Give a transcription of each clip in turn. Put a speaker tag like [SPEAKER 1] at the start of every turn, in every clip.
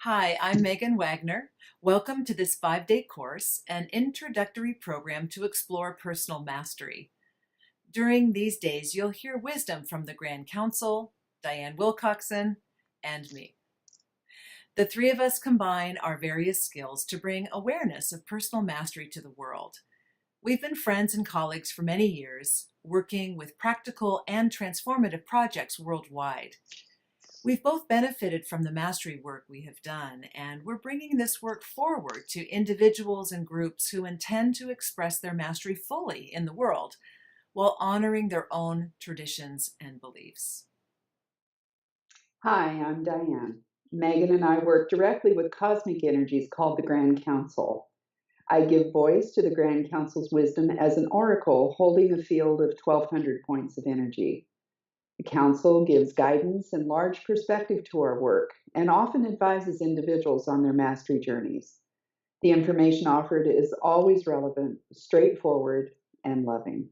[SPEAKER 1] Hi, I'm Megan Wagner. Welcome to this 5-day course, an introductory program to explore personal mastery. During these days, you'll hear wisdom from the Grand Council, Diane Wilcoxon, and me. The three of us combine our various skills to bring awareness of personal mastery to the world. We've been friends and colleagues for many years, working with practical and transformative projects worldwide. We've both benefited from the mastery work we have done, and we're bringing this work forward to individuals and groups who intend to express their mastery fully in the world while honoring their own traditions and beliefs.
[SPEAKER 2] Hi, I'm Diane. Megan and I work directly with cosmic energies called the Grand Council. I give voice to the Grand Council's wisdom as an oracle holding a field of 1,200 points of energy. The Council gives guidance and large perspective to our work and often advises individuals on their mastery journeys. The information offered is always relevant, straightforward, and loving.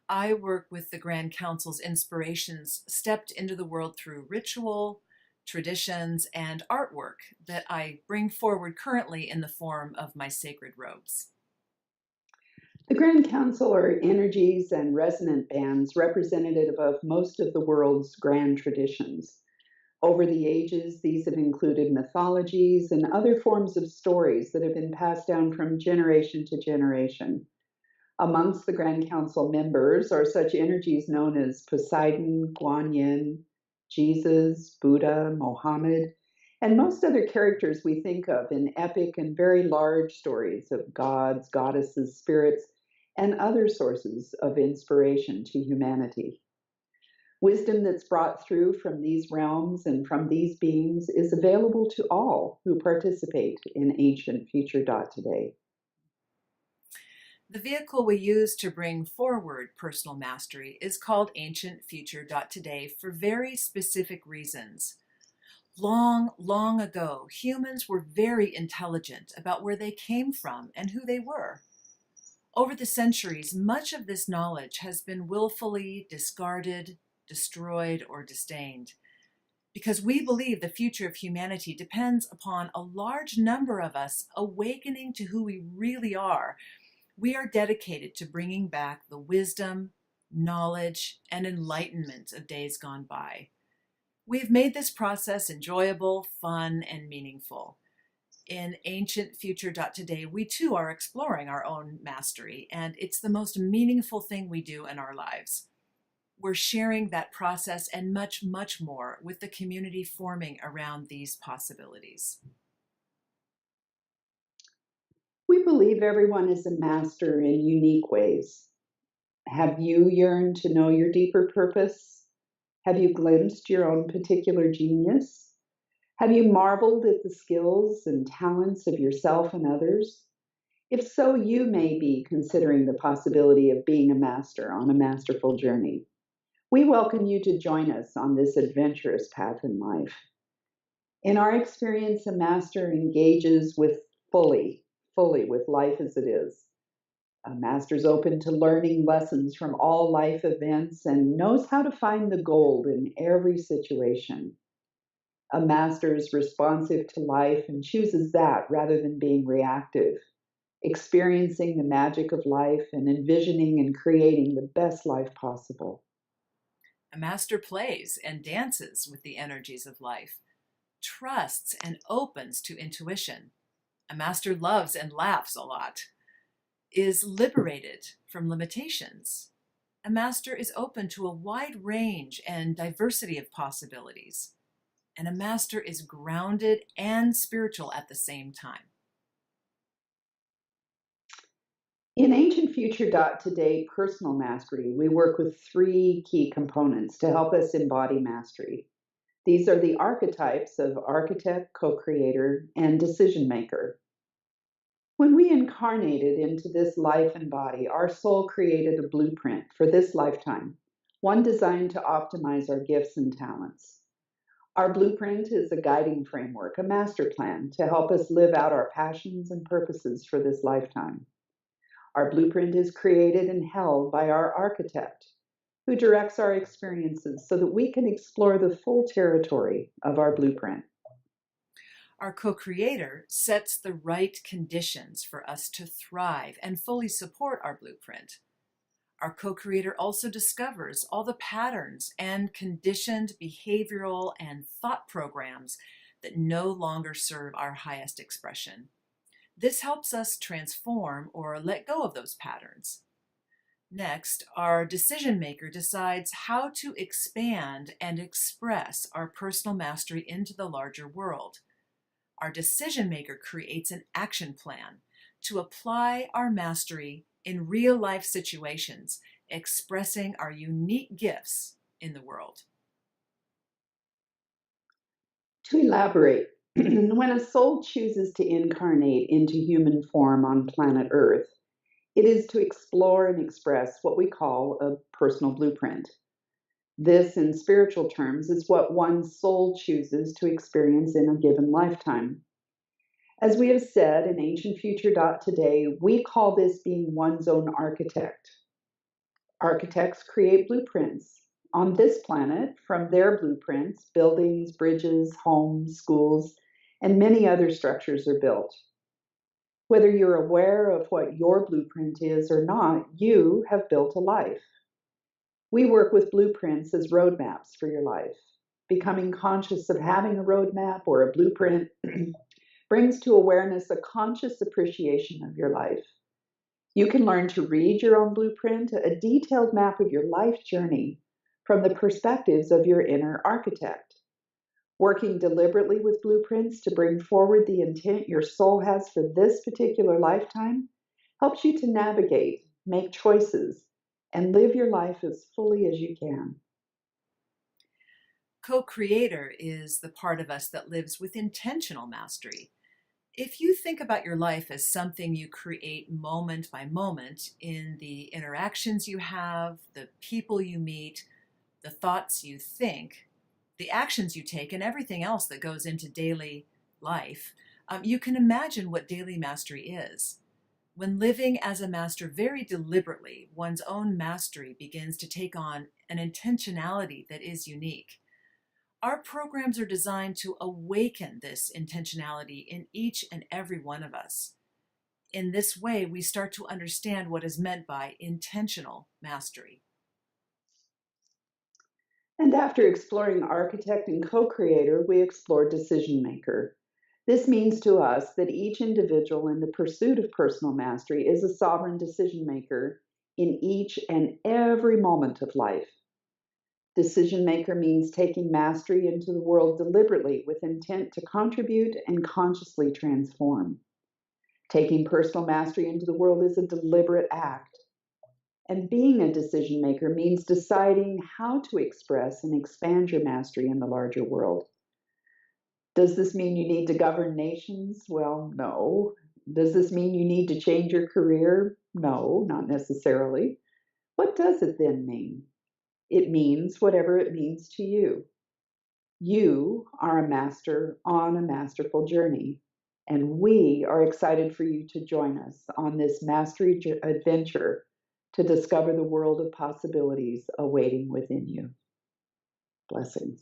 [SPEAKER 1] I work with the Grand Council's inspirations stepped into the world through ritual, traditions, and artwork that I bring forward currently in the form of my sacred robes.
[SPEAKER 2] The Grand Council are energies and resonant bands representative of most of the world's grand traditions. Over the ages, these have included mythologies and other forms of stories that have been passed down from generation to generation. Amongst the Grand Council members are such energies known as Poseidon, Guanyin, Jesus, Buddha, Mohammed, and most other characters we think of in epic and very large stories of gods, goddesses, spirits, and other sources of inspiration to humanity. Wisdom that's brought through from these realms and from these beings is available to all who participate in Ancient Future Today.
[SPEAKER 1] The vehicle we use to bring forward personal mastery is called Ancient Future Today for very specific reasons. Long, long ago, humans were very intelligent about where they came from and who they were. Over the centuries, much of this knowledge has been willfully discarded, destroyed, or disdained. Because we believe the future of humanity depends upon a large number of us awakening to who we really are, we are dedicated to bringing back the wisdom, knowledge, and enlightenment of days gone by. We have made this process enjoyable, fun, and meaningful. In Ancient Future Today, we too are exploring our own mastery, and it's the most meaningful thing we do in our lives. We're sharing that process and much, much more with the community forming around these possibilities.
[SPEAKER 2] We believe everyone is a master in unique ways. Have you yearned to know your deeper purpose? Have you glimpsed your own particular genius? Have you marveled at the skills and talents of yourself and others? If so, you may be considering the possibility of being a master on a masterful journey. We welcome you to join us on this adventurous path in life. In our experience, a master engages with fully with life as it is. A master's open to learning lessons from all life events and knows how to find the gold in every situation. A master is responsive to life and chooses that rather than being reactive, experiencing the magic of life and envisioning and creating the best life possible.
[SPEAKER 1] A master plays and dances with the energies of life, trusts and opens to intuition. A master loves and laughs a lot, is liberated from limitations. A master is open to a wide range and diversity of possibilities. And a master is grounded and spiritual at the same time.
[SPEAKER 2] In Ancient Future Today Personal Mastery, we work with three key components to help us embody mastery. These are the archetypes of architect, co-creator, and decision maker. When we incarnated into this life and body, our soul created a blueprint for this lifetime, one designed to optimize our gifts and talents. Our blueprint is a guiding framework, a master plan to help us live out our passions and purposes for this lifetime. Our blueprint is created and held by our architect, who directs our experiences so that we can explore the full territory of our blueprint.
[SPEAKER 1] Our co-creator sets the right conditions for us to thrive and fully support our blueprint. Our co-creator also discovers all the patterns and conditioned behavioral and thought programs that no longer serve our highest expression. This helps us transform or let go of those patterns. Next, our decision maker decides how to expand and express our personal mastery into the larger world. Our decision maker creates an action plan to apply our mastery in real life situations, expressing our unique gifts in the world.
[SPEAKER 2] To elaborate, when a soul chooses to incarnate into human form on planet Earth, it is to explore and express what we call a personal blueprint. This, in spiritual terms, is what one's soul chooses to experience in a given lifetime. As we have said in Ancient Future Today, we call this being one's own architect. Architects create blueprints on this planet. From their blueprints, buildings, bridges, homes, schools, and many other structures are built. Whether you're aware of what your blueprint is or not, you have built a life. We work with blueprints as roadmaps for your life. Becoming conscious of having a roadmap or a blueprint brings to awareness a conscious appreciation of your life. You can learn to read your own blueprint, a detailed map of your life journey from the perspectives of your inner architect. Working deliberately with blueprints to bring forward the intent your soul has for this particular lifetime helps you to navigate, make choices, and live your life as fully as you can.
[SPEAKER 1] Co-creator is the part of us that lives with intentional mastery. If you think about your life as something you create moment by moment in the interactions you have, the people you meet, the thoughts you think, the actions you take, and everything else that goes into daily life, you can imagine what daily mastery is. When living as a master very deliberately, one's own mastery begins to take on an intentionality that is unique. Our programs are designed to awaken this intentionality in each and every one of us. In this way, we start to understand what is meant by intentional mastery.
[SPEAKER 2] And after exploring architect and co-creator, we explore decision maker. This means to us that each individual in the pursuit of personal mastery is a sovereign decision maker in each and every moment of life. Decision maker means taking mastery into the world deliberately with intent to contribute and consciously transform. Taking personal mastery into the world is a deliberate act. And being a decision maker means deciding how to express and expand your mastery in the larger world. Does this mean you need to govern nations? Well, no. Does this mean you need to change your career? No, not necessarily. What does it then mean? It means whatever it means to you. You are a master on a masterful journey, and we are excited for you to join us on this mastery adventure to discover the world of possibilities awaiting within you. Blessings.